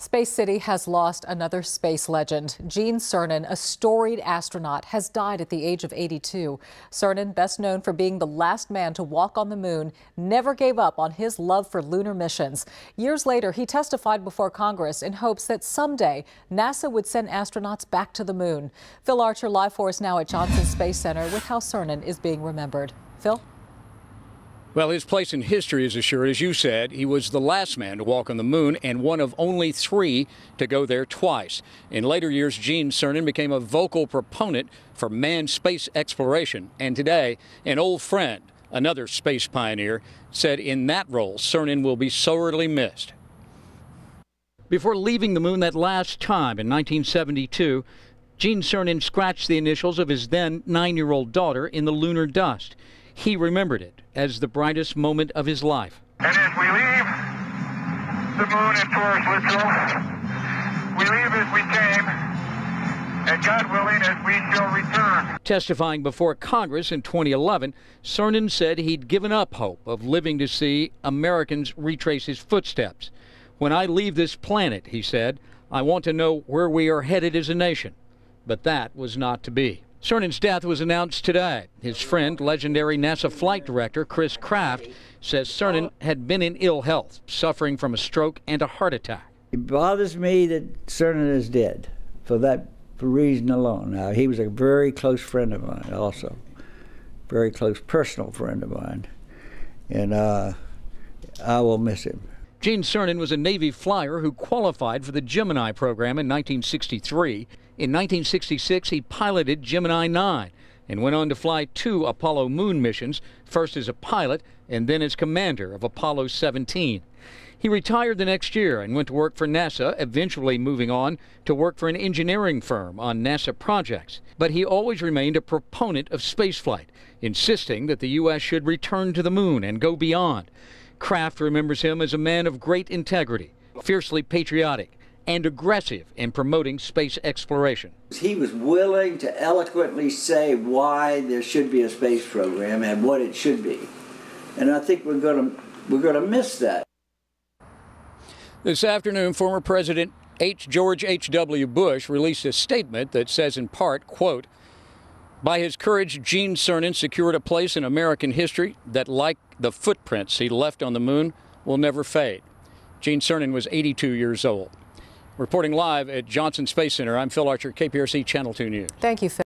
Space City has lost another space legend. Gene Cernan, a storied astronaut, has died at the age of 82. Cernan, best known for being the last man to walk on the moon, never gave up on his love for lunar missions. Years later, he testified before Congress in hopes that someday NASA would send astronauts back to the moon. Phil Archer live for us now at Johnson Space Center with how Cernan is being remembered. Phil? Well, his place in history is assured, as you said. He was the last man to walk on the moon and one of only 3 to go there twice. In later years, Gene Cernan became a vocal proponent for manned space exploration. And today, an old friend, another space pioneer, said in that role, Cernan will be sorely missed. Before leaving the moon that last time in 1972, Gene Cernan scratched the initials of his then 9-year-old daughter in the lunar dust. He remembered it as the brightest moment of his life. And as we leave the moon in Taurus Littrow, we leave as we came, and God willing, as we shall return. Testifying before Congress in 2011, Cernan said he'd given up hope of living to see Americans retrace his footsteps. "When I leave this planet," he said, "I want to know where we are headed as a nation." But that was not to be. Cernan's death was announced today. His friend, legendary NASA flight director Chris Kraft, says Cernan had been in ill health, suffering from a stroke and a heart attack. It bothers me that Cernan is dead for reason alone. Now, he was a very close friend of mine also, very close personal friend of mine, and I will miss him. Gene Cernan was a Navy flyer who qualified for the Gemini program in 1963. In 1966, he piloted Gemini 9 and went on to fly 2 Apollo moon missions, first as a pilot and then as commander of Apollo 17. He retired the next year and went to work for NASA, eventually moving on to work for an engineering firm on NASA projects. But he always remained a proponent of spaceflight, insisting that the U.S. should return to the moon and go beyond. Kraft remembers him as a man of great integrity, fiercely patriotic, and aggressive in promoting space exploration. He was willing to eloquently say why there should be a space program and what it should be. And I think we're going to miss that. This afternoon, former President George H.W. Bush released a statement that says in part, quote, "By his courage, Gene Cernan secured a place in American history that, like the footprints he left on the moon, will never fade." Gene Cernan was 82 years old. Reporting live at Johnson Space Center, I'm Phil Archer, KPRC Channel 2 News. Thank you, Phil.